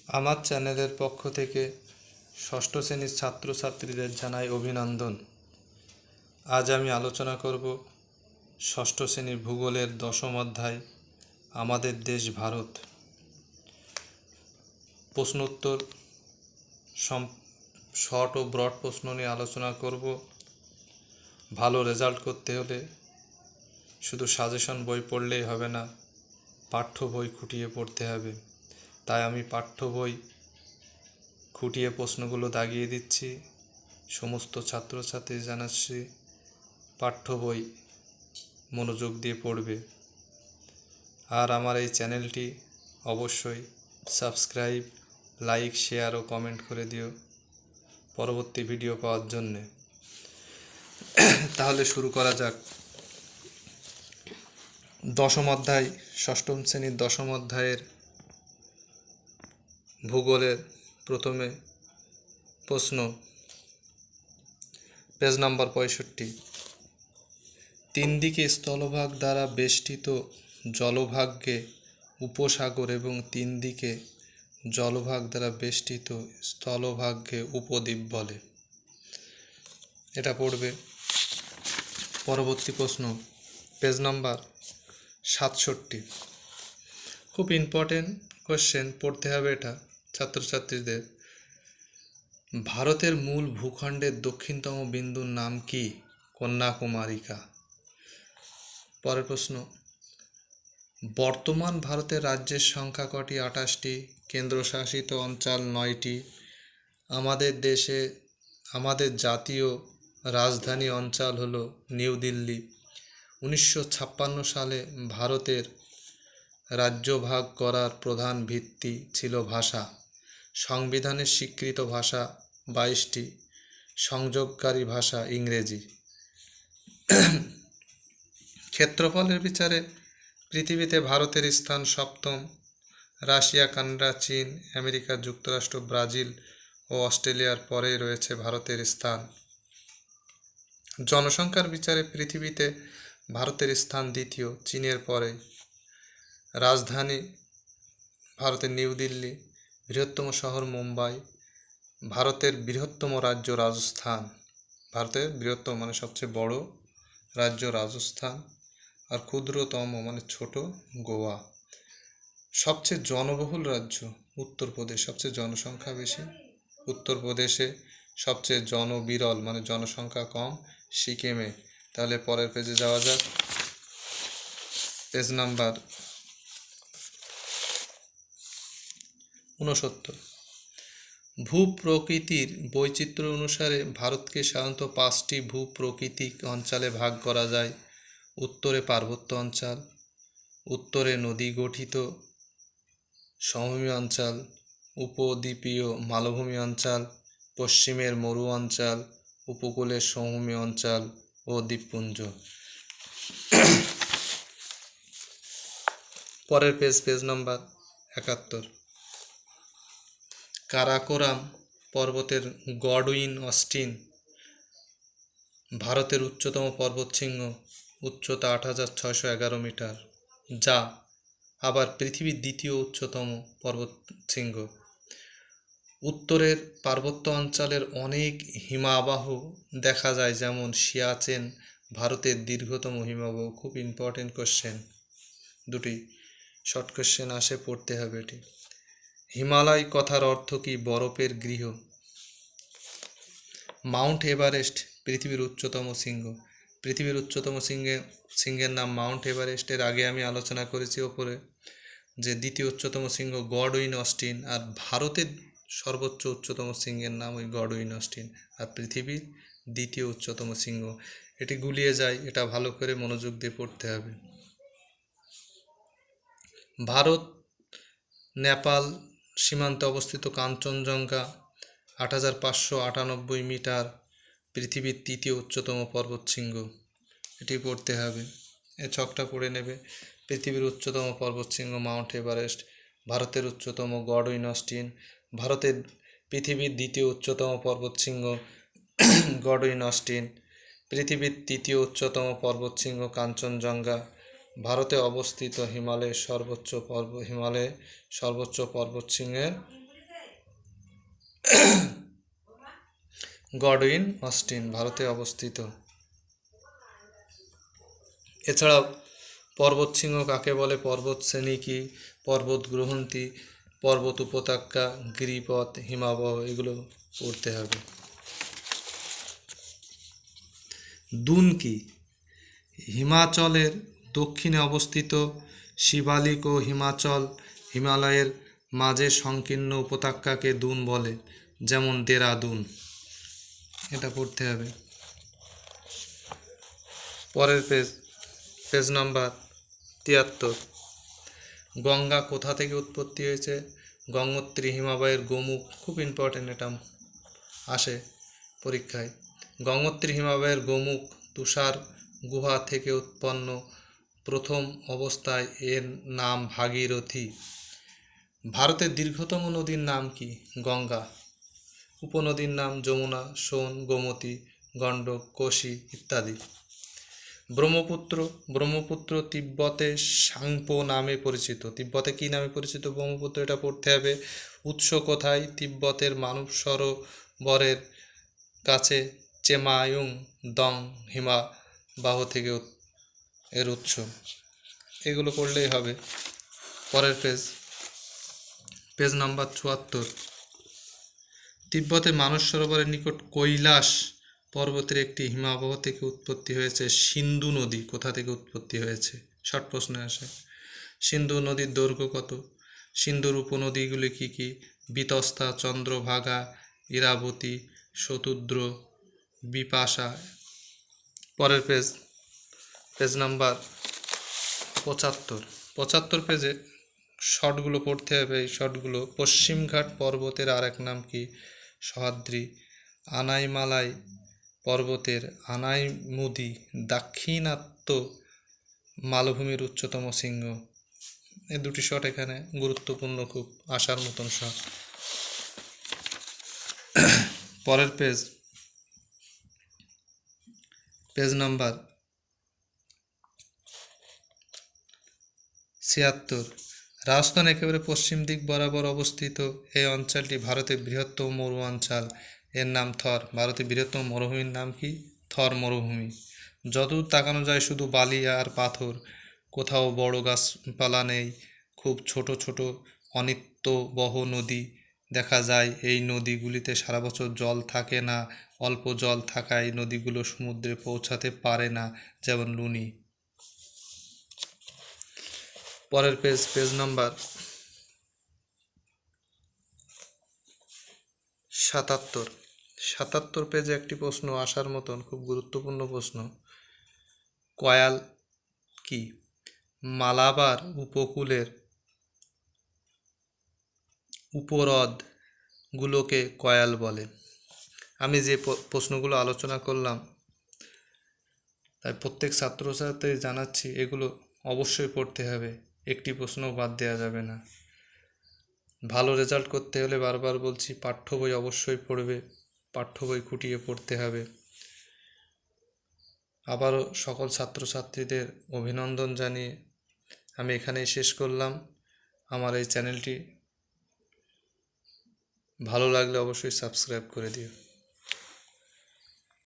আমার চ্যানেলের পক্ষ থেকে ষষ্ঠ শ্রেণীর ছাত্রছাত্রীদের জানাই অভিনন্দন। আজ আমি আলোচনা করব ষষ্ঠ শ্রেণীর ভূগোলের দশম অধ্যায় আমাদের দেশ ভারত। প্রশ্নোত্তর শর্ট ও ব্রড প্রশ্ন নিয়ে আলোচনা করব। ভালো রেজাল্ট করতে হলে শুধু সাজেশন বই পড়লেই হবে না, পাঠ্য বই খুঁটিয়ে পড়তে হবে। তাই আমি পাঠ্য বই খুঁটিয়ে প্রশ্নগুলো দাগিয়ে দিচ্ছি। সমস্ত ছাত্রছাত্রী জানাচ্ছি পাঠ্য বই মনোযোগ দিয়ে পড়বে। আর আমার এই চ্যানেলটি অবশ্যই সাবস্ক্রাইব, লাইক, শেয়ার ও কমেন্ট করে দিও পরবর্তী ভিডিও পাওয়ার জন্যে। তাহলে শুরু করা যাক। দশম অধ্যায়, ষষ্ঠম শ্রেণীর দশম অধ্যায়ের ভূগোলের প্রথমে প্রশ্ন, পেজ নাম্বার 65। তিন দিকে স্থলভাগ দ্বারা বেষ্টিত জলভাগকে উপসাগর এবং তিন দিকে জলভাগ দ্বারা বেষ্টিত স্থলভাগকে উপদ্বীপ বলে। এটা পড়বে। পরবর্তী প্রশ্ন, পেজ নাম্বার 67। খুব ইম্পর্টেন্ট কোশ্চেন, পড়তে হবে এটা ছাত্রছাত্রীদের। ভারতের মূল ভূখণ্ডের দক্ষিণতম বিন্দুর নাম কি? কন্যাকুমারিকা। পরের প্রশ্ন, বর্তমান ভারতের রাজ্যের সংখ্যা কটি? 28টি। কেন্দ্রশাসিত অঞ্চল 9টি। আমাদের জাতীয় রাজধানী অঞ্চল হলো নিউ দিল্লি। 1956 সালে ভারতের রাজ্য ভাগ করার প্রধান ভিত্তি ছিল ভাষা। সংবিধানের স্বীকৃত ভাষা 22টি। সংযোগকারী ভাষা ইংরেজি। ক্ষেত্রফলের বিচারে পৃথিবীতে ভারতের স্থান 7ম। রাশিয়া, কানাডা, চীন, আমেরিকা যুক্তরাষ্ট্র, ব্রাজিল ও অস্ট্রেলিয়ার পরে রয়েছে ভারতের স্থান। জনসংখ্যার বিচারে পৃথিবীতে ভারতের স্থান 2য়, চীনের পরে। রাজধানী ভারতের নিউ দিল্লি। বৃহত্তম শহর মুম্বাই। ভারতের বৃহত্তম রাজ্য রাজস্থান। ভারতের বৃহত্তম মানে সবচেয়ে বড় রাজ্য রাজস্থান, আর ক্ষুদ্রতম মানে ছোট গোয়া। সবচেয়ে জনবহুল রাজ্য উত্তরপ্রদেশ, সবচেয়ে জনসংখ্যা বেশি উত্তরপ্রদেশে। সবচেয়ে জনবিরল মানে জনসংখ্যা কম সিকিমে। তাহলে পরের পেজে যাওয়া যাক। Page number 69। ভূপ্রকৃতির বৈচিত্র্য অনুসারে ভারতকে সাধারণত 5টি ভূপ্রকৃতিক অঞ্চলে ভাগ করা যায়। উত্তরে পার্বত্য অঞ্চল, উত্তরে নদী গঠিত সমভূমি অঞ্চল, উপদ্বীপীয় মালভূমি অঞ্চল, পশ্চিমের মরু অঞ্চল, উপকূলের সমভূমি অঞ্চল ও দ্বীপপুঞ্জ। পরের পেজ নাম্বার 71। কারাকোরাম পর্বতের গডউইন অস্টিন ভারতের উচ্চতম পর্বতশৃঙ্গ, উচ্চতা 8611 মিটার, যা আবার পৃথিবীর 2য় উচ্চতম পর্বতশৃঙ্গ। উত্তরের পার্বত্য অঞ্চলের অনেক হিমাবাহ দেখা যায়, যেমন সিয়াচেন ভারতের দীর্ঘতম হিমাবাহ। খুব ইম্পর্টেন্ট কোশ্চেন, দুটি শর্ট কোশ্চেন আসে, পড়তে হবে এটি। হিমালয় কথার অর্থ কি? বরফের গৃহ। মাউন্ট এভারেস্ট পৃথিবীর উচ্চতম শৃঙ্গ। পৃথিবীর উচ্চতম শৃঙ্গের নাম মাউন্ট এভারেস্ট। এর আগে আমি আলোচনা করেছি ওপরে যে 2য় উচ্চতম শৃঙ্গ গডউইন অস্টিন, আর ভারতের সর্বোচ্চ উচ্চতম শৃঙ্গের নাম ওই গডউইন অস্টিন, আর পৃথিবীর 2য় উচ্চতম শৃঙ্গ। এটি গুলিয়ে যায়, এটা ভালো করে মনোযোগ দিয়ে পড়তে হবে। ভারত নেপাল সীমান্তে অবস্থিত কাঞ্চনজঙ্ঘা 8598 মিটার, পৃথিবীর 3য় উচ্চতম পর্বতশৃঙ্গ। এটি পড়তে হবে, এ ছকটা পড়ে নেবে। পৃথিবীর উচ্চতম পর্বতশৃঙ্গ মাউন্ট এভারেস্ট, ভারতের উচ্চতম গডউইন অস্টিন, পৃথিবীর 2য় উচ্চতম পর্বতশৃঙ্গ গডউইন অস্টিন, পৃথিবীর 3য় উচ্চতম পর্বতশৃঙ্গ কাঞ্চনজঙ্ঘা, ভারতে অবস্থিত হিমালয়ের সর্বোচ্চ পর্বতশৃঙ্গের গডউইন অস্টিন ভারতে অবস্থিত। এছাড়াও পর্বতশৃঙ্গ কাকে বলে, পর্বত শ্রেণী কি, পর্বত গ্রহন্থী, পর্বত উপত্যকা, গিরিপথ, হিমাবহ, এগুলো পড়তে হবে। দুন কি? হিমাচলের দক্ষিণে অবস্থিত শিবালিক ও হিমালয়ের মাঝে সংকীর্ণ উপত্যকাকে দুন বলে, যেমন দেরাদুন। এটা পড়তে হবে। পরের পেজ নাম্বার 73। গঙ্গা কোথা থেকে উৎপত্তি হয়েছে? গঙ্গোত্রী হিমালয়ের গোমুখ, খুব ইম্পর্টেন্ট, এটা আসে পরীক্ষায়। গঙ্গোত্রী হিমালয়ের গোমুখ তুষার গুহা থেকে উৎপন্ন। প্রথম অবস্থায় এর নাম ভাগীরথী। ভারতের দীর্ঘতম নদীর নাম কি? গঙ্গা। উপনদীর নাম যমুনা, সোন, গোমতী, গণ্ডক, কোশি ইত্যাদি। ব্রহ্মপুত্র তিব্বতে সাংপো নামে পরিচিত। তিব্বতে কি নামে পরিচিত ব্রহ্মপুত্র? এটা পড়তে হবে। উৎস কোথায়? তিব্বতের মানব সরোবরের কাছে চেমায়ুং দং হিমবাহ থেকে এর উৎস। এগুলো পড়লেই হবে। পরের পেজ নাম্বার 74। তিব্বতের মানস সরোবরের নিকট কৈলাস পর্বতের একটি হিমবাহ থেকে উৎপত্তি হয়েছে সিন্ধু নদী। কোথা থেকে উৎপত্তি হয়েছে? শর্ট প্রশ্নে আসে। সিন্ধু নদীর দৈর্ঘ্য কত? সিন্ধুর উপনদীগুলি কি কি? বিতস্তা, চন্দ্রভাগা, ইরাবতী, শতুদ্র, বিপাশা। পরের পেজ নাম্বার 75 পেজে শর্টগুলো পড়তে হবে। এই শর্টগুলো: পশ্চিমঘাট পর্বতের আর এক নাম কি? সহ্যাদ্রি। আনাইমালাই পর্বতের আনাইমুদি দাক্ষিণাত্য মালভূমির উচ্চতম শৃঙ্গ। এই দুটি শর্ট এখানে গুরুত্বপূর্ণ, খুব আসার মতন শর্ট। পরের পেজ নাম্বার 76। রাজস্থান একেবারে পশ্চিম দিক বরাবর অবস্থিত এই অঞ্চলটি ভারতের বৃহত্তম মরু অঞ্চল। এর নাম থর। ভারতের বৃহত্তম মরুভূমির নাম কি? থর মরুভূমি। যতদূর তাকানো যায় শুধু বালি আর পাথর, কোথাও বড় গাছপালা নেই। খুব ছোট ছোট অনিত্যবহ নদী দেখা যায়। এই নদীগুলিতে সারা বছর জল থাকে না। অল্প জল থাকায় নদীগুলো সমুদ্রে পৌঁছাতে পারে না, যেমন লুনি। পরের পেজ নাম্বার 77 পেজে একটি প্রশ্ন আসার মতন, খুব গুরুত্বপূর্ণ প্রশ্ন। কয়াল কি? মালাবার উপকূলের উপহ্রদগুলোকে কয়াল বলে। আমি যে প্রশ্নগুলো আলোচনা করলাম, তাই প্রত্যেক ছাত্রছাত্রী জানাচ্ছি, এগুলো অবশ্যই পড়তে হবে। একটি প্রশ্নও বাদ দেওয়া যাবে না। ভালো রেজাল্ট করতে হলে বারবার বলছি, পাঠ্য বই অবশ্যই পড়বে। পাঠ্য বই খুঁটিয়ে পড়তে হবে। আবারও সকল ছাত্রছাত্রীদের অভিনন্দন জানিয়ে আমি এখানেই শেষ করলাম। আমার এই চ্যানেলটি ভালো লাগলে অবশ্যই সাবস্ক্রাইব করে দিও।